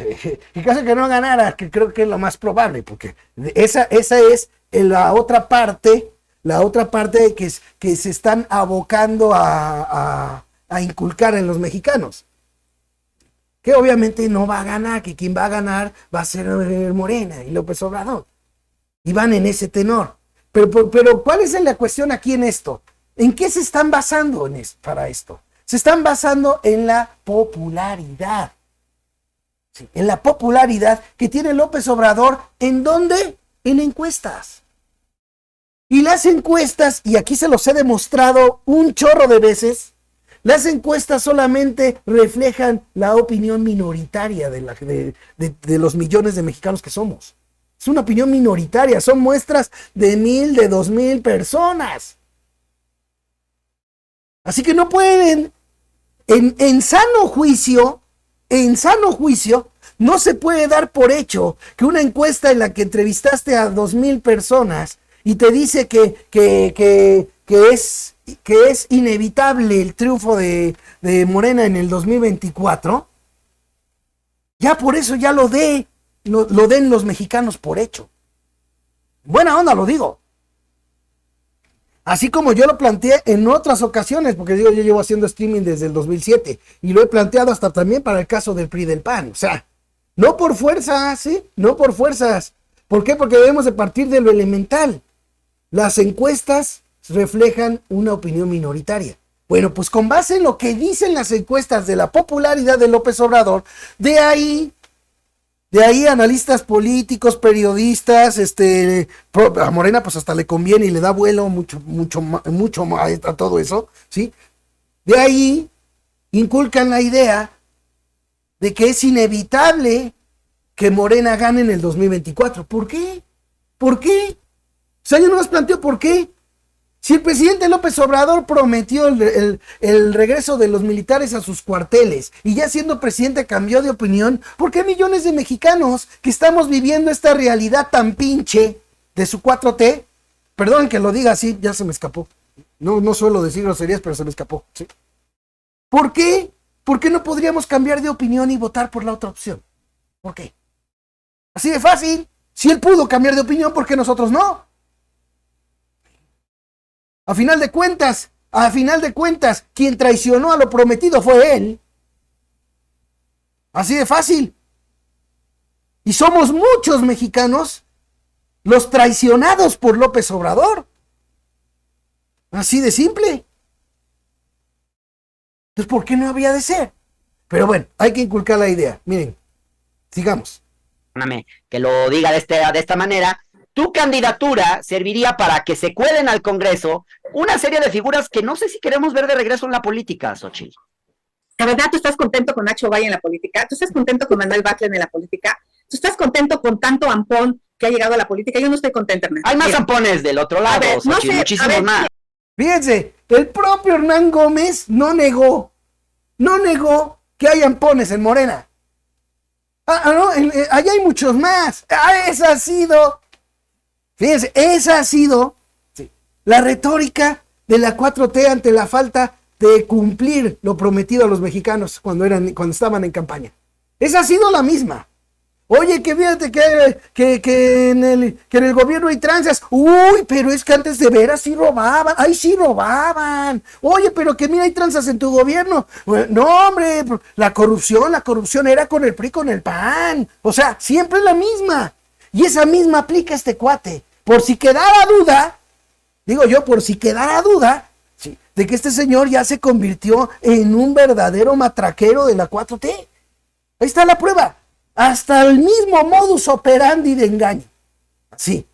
en caso de que no ganara, que creo que es lo más probable, porque esa es la otra parte que se están abocando a inculcar en los mexicanos. Que obviamente no va a ganar, que quien va a ganar va a ser Morena y López Obrador. Y van en ese tenor. Pero ¿cuál es la cuestión aquí en esto? ¿En qué se están basando para esto? Se están basando en la popularidad. Sí, en la popularidad que tiene López Obrador. ¿En dónde? En encuestas. Y las encuestas, y aquí se los he demostrado un chorro de veces, las encuestas solamente reflejan la opinión minoritaria de los millones de mexicanos que somos. Es una opinión minoritaria, son muestras de 1,000, de 2,000 personas. Así que no pueden, en sano juicio, no se puede dar por hecho que una encuesta en la que entrevistaste a 2,000 personas y te dice que es inevitable el triunfo de Morena en el 2024, ya por eso ya lo den los mexicanos por hecho. Buena onda lo digo. Así como yo lo planteé en otras ocasiones, porque yo llevo haciendo streaming desde el 2007 y lo he planteado hasta también para el caso del PRI y del PAN. O sea, no por fuerzas, ¿sí? No por fuerzas. ¿Por qué? Porque debemos de partir de lo elemental. Las encuestas reflejan una opinión minoritaria. Bueno, pues con base en lo que dicen las encuestas de la popularidad de López Obrador, de ahí analistas políticos, periodistas, a Morena pues hasta le conviene y le da vuelo mucho a todo eso, ¿sí? De ahí inculcan la idea de que es inevitable que Morena gane en el 2024. ¿Por qué? ¿Por qué? O sea, yo no les planteo por qué. Si el presidente López Obrador prometió el regreso de los militares a sus cuarteles y ya siendo presidente cambió de opinión, ¿por qué millones de mexicanos que estamos viviendo esta realidad tan pinche de su 4T? Perdón que lo diga así, ya se me escapó. No suelo decir groserías, pero se me escapó. ¿Sí? ¿Por qué ¿por qué no podríamos cambiar de opinión y votar por la otra opción? ¿Por qué? Así de fácil. Si él pudo cambiar de opinión, ¿por qué nosotros no? A final de cuentas, quien traicionó a lo prometido fue él. Así de fácil. Y somos muchos mexicanos los traicionados por López Obrador. Así de simple. Entonces, ¿por qué no había de ser? Pero bueno, hay que inculcar la idea. Miren, sigamos. Que lo diga de esta manera. Tu candidatura serviría para que se cuelen al Congreso una serie de figuras que no sé si queremos ver de regreso en la política, Xochitl. La verdad, tú estás contento con Nacho Valle en la política, tú estás contento con Manuel Bartlett en la política, tú estás contento con tanto ampón que ha llegado a la política. Yo no estoy contenta, Hernán. Hay más ampones del otro lado, Xochitl, muchísimos más. Fíjense, el propio Hernán Gómez no negó que hay ampones en Morena. No, allá hay muchos más. Esa ha sido, fíjense, la retórica de la 4T ante la falta de cumplir lo prometido a los mexicanos cuando estaban en campaña. Esa ha sido la misma. Oye, que fíjate que en el gobierno hay tranzas. Uy, pero es que antes de veras sí robaban. Ay, sí robaban. Oye, pero que mira, hay tranzas en tu gobierno. No, hombre, la corrupción era con el PRI, con el PAN. O sea, siempre es la misma. Y esa misma aplica a este cuate. Por si quedara duda, sí, de que este señor ya se convirtió en un verdadero matraquero de la 4T. Ahí está la prueba. Hasta el mismo modus operandi de engaño. Sí.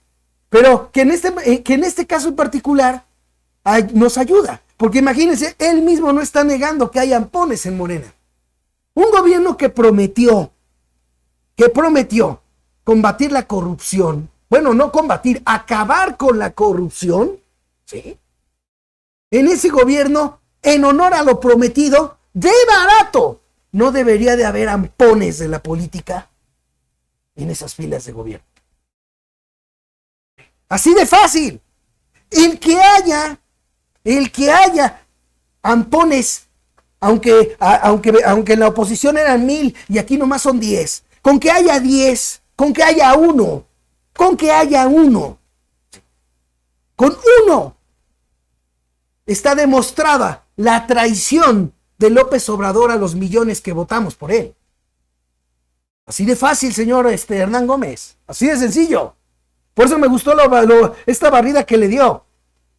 Pero que en este caso en particular nos ayuda. Porque imagínense, él mismo no está negando que hay ampones en Morena. Un gobierno que prometió combatir la corrupción. Bueno, no combatir, acabar con la corrupción. ¿Sí? En ese gobierno, en honor a lo prometido, de barato, no debería de haber ampones de la política en esas filas de gobierno. Así de fácil. El que haya ampones, aunque en la oposición eran 1000 y aquí nomás son 10. Con que haya 10, con que haya uno, con uno está demostrada la traición de López Obrador a los millones que votamos por él. Así de fácil, señor Hernán Gómez. Así de sencillo. Por eso me gustó esta barrida que le dio.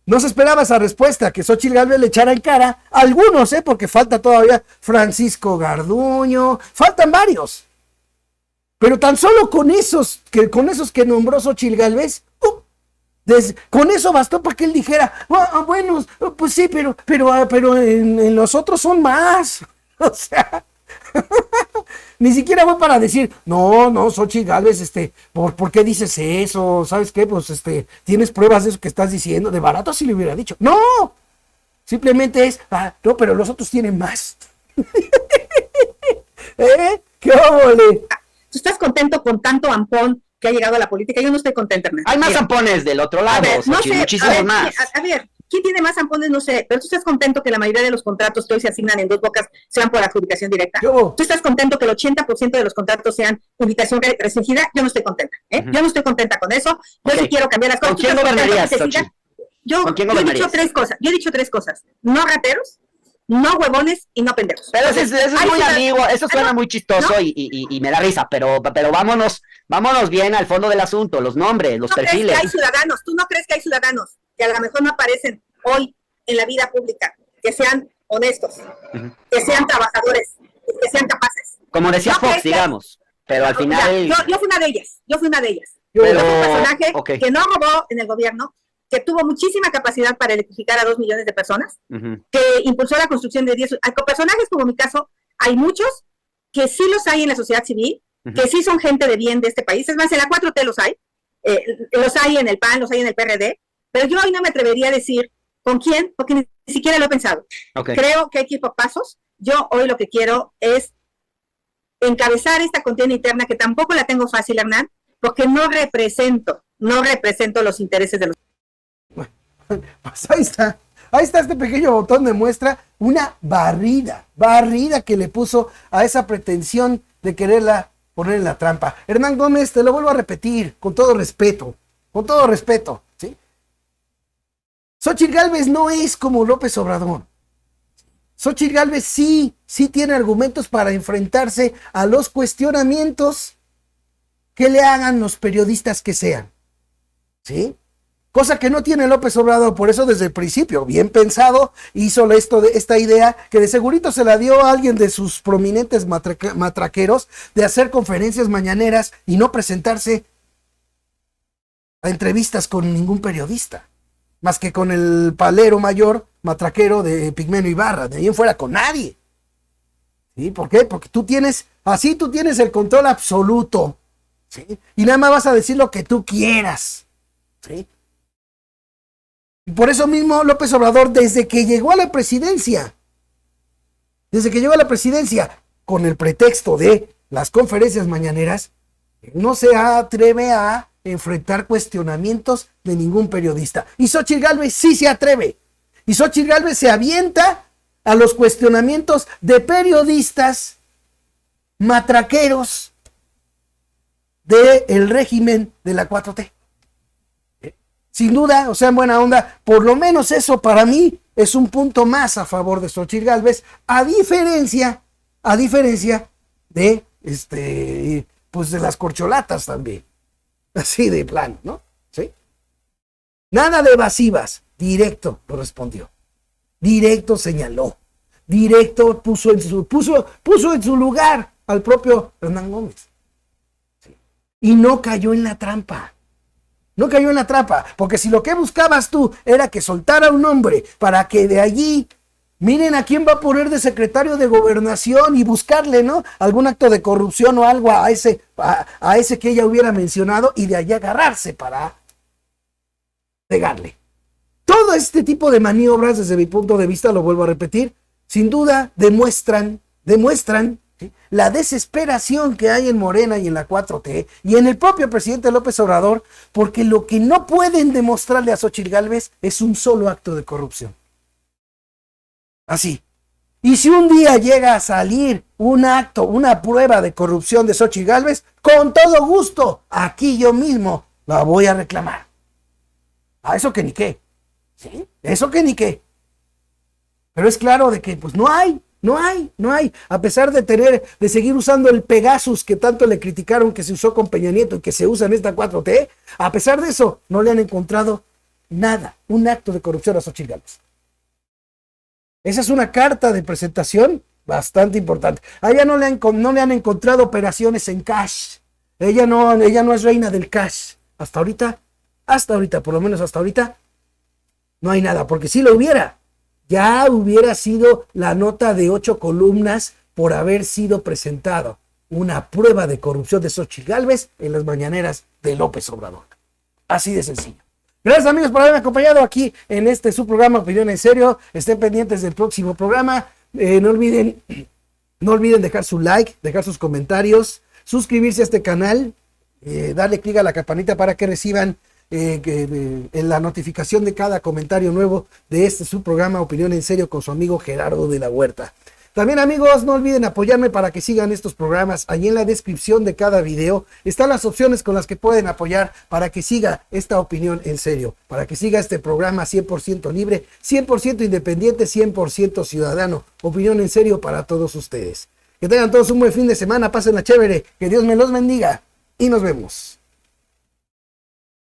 No se esperaba esa respuesta, que Xochitl Gálvez le echara en cara a algunos, porque falta todavía Francisco Garduño, faltan varios. Pero tan solo con esos que nombró Xochitl Gálvez, con eso bastó para que él dijera, bueno, pues sí, pero en los otros son más. O sea, ni siquiera fue para decir, no, Xochitl Gálvez, ¿por qué dices eso? ¿Sabes qué? Pues, ¿tienes pruebas de eso que estás diciendo? De barato sí le hubiera dicho. No, simplemente es, no, pero los otros tienen más. ¿Qué óvole? Tú estás contento con tanto ampón que ha llegado a la política. Yo no estoy contenta, Hernán. Hay más ampones del otro lado, Xochitl, muchísimos más. A ver, ¿quién tiene más ampones? No sé, pero tú estás contento que la mayoría de los contratos que hoy se asignan en Dos Bocas sean por adjudicación directa. ¿Tú estás contento que el 80% de los contratos sean adjudicación restringida? Yo no estoy contenta, Yo no estoy contenta con eso. Yo sí quiero cambiar las cosas. ¿Con quién gobernarías, Xochitl? Yo he dicho tres cosas. No rateros, no huevones y no pendejos. Pero eso es muy ambiguo, eso suena muy chistoso, ¿no? y me da risa, pero vámonos bien al fondo del asunto, los nombres, los perfiles. ¿Crees que hay ciudadanos? ¿Tú no crees que hay ciudadanos que a lo mejor no aparecen hoy en la vida pública, que sean honestos, que sean trabajadores, que sean capaces? Como decía Fox, digamos, pero al final... Yo fui una de ellas. Yo fui un personaje que no robó en el gobierno, que tuvo muchísima capacidad para electrificar a 2 millones de personas, que impulsó la construcción de 10... Personajes como mi caso, hay muchos que sí los hay en la sociedad civil, que sí son gente de bien de este país. Es más, en la 4T los hay en el PAN, los hay en el PRD, pero yo hoy no me atrevería a decir con quién, porque ni siquiera lo he pensado. Creo que hay que ir por pasos. Yo hoy lo que quiero es encabezar esta contienda interna, que tampoco la tengo fácil, Hernán, porque no represento los intereses de los... Pues ahí está. Ahí está este pequeño botón de muestra, una barrida que le puso a esa pretensión de quererla poner en la trampa. Hernán Gómez, te lo vuelvo a repetir, con todo respeto, ¿sí? Xóchitl Gálvez no es como López Obrador. Xóchitl Gálvez sí tiene argumentos para enfrentarse a los cuestionamientos que le hagan los periodistas que sean, ¿sí? Cosa que no tiene López Obrador, por eso desde el principio, bien pensado, hizo esta idea que de segurito se la dio a alguien de sus prominentes matraqueros de hacer conferencias mañaneras y no presentarse a entrevistas con ningún periodista, más que con el palero mayor matraquero de Pigmenio Ibarra, de ahí en fuera con nadie. ¿Sí? ¿Por qué? Porque tú tienes el control absoluto, ¿sí? Y nada más vas a decir lo que tú quieras, ¿sí? Y por eso mismo López Obrador, desde que llegó a la presidencia, con el pretexto de las conferencias mañaneras, no se atreve a enfrentar cuestionamientos de ningún periodista. Y Xóchitl Gálvez sí se atreve. Y Xóchitl Gálvez se avienta a los cuestionamientos de periodistas matraqueros del régimen de la 4T. Sin duda, o sea, en buena onda, por lo menos eso para mí es un punto más a favor de Xóchitl Gálvez, a diferencia de pues de las corcholatas también. Así de plano, ¿no? ¿Sí? Nada de evasivas, directo lo respondió. Directo señaló. Directo puso en su lugar al propio Hernán Gómez. ¿Sí? Y no cayó en la trampa. No cayó en la trampa, porque si lo que buscabas tú era que soltara un hombre para que de allí, miren a quién va a poner de secretario de gobernación y buscarle, ¿no? Algún acto de corrupción o algo a ese que ella hubiera mencionado y de allí agarrarse para pegarle. Todo este tipo de maniobras, desde mi punto de vista, lo vuelvo a repetir, sin duda demuestran ¿sí? La desesperación que hay en Morena y en la 4T y en el propio presidente López Obrador, porque lo que no pueden demostrarle a Xóchitl Gálvez es un solo acto de corrupción. Así. Y si un día llega a salir una prueba de corrupción de Xóchitl Gálvez, con todo gusto, aquí yo mismo la voy a reclamar. A eso que ni qué. ¿Sí? Eso que ni qué. Pero es claro de que pues no hay. A pesar de seguir usando el Pegasus que tanto le criticaron que se usó con Peña Nieto y que se usa en esta 4T, a pesar de eso, no le han encontrado nada, un acto de corrupción a Xóchitl Gálvez. Esa es una carta de presentación bastante importante. A ella no le han encontrado operaciones en cash. Ella no es reina del cash. Hasta ahorita, por lo menos hasta ahorita, no hay nada, porque si lo hubiera, ya hubiera sido la nota de 8 columnas por haber sido presentado una prueba de corrupción de Xóchitl Gálvez en las mañaneras de López Obrador. Así de sencillo. Gracias amigos por haberme acompañado aquí en su programa Opinión en Serio. Estén pendientes del próximo programa. No olviden dejar su like, dejar sus comentarios, suscribirse a este canal, darle clic a la campanita para que reciban en la notificación de cada comentario nuevo de su programa Opinión en Serio con su amigo Gerardo de la Huerta. También amigos, no olviden apoyarme para que sigan estos programas. Allí en la descripción de cada video están las opciones con las que pueden apoyar para que siga esta Opinión en Serio, para que siga este programa 100% libre, 100% independiente, 100% ciudadano. Opinión en Serio para todos ustedes. Que tengan todos un buen fin de semana, pásenla chévere, que Dios me los bendiga y nos vemos.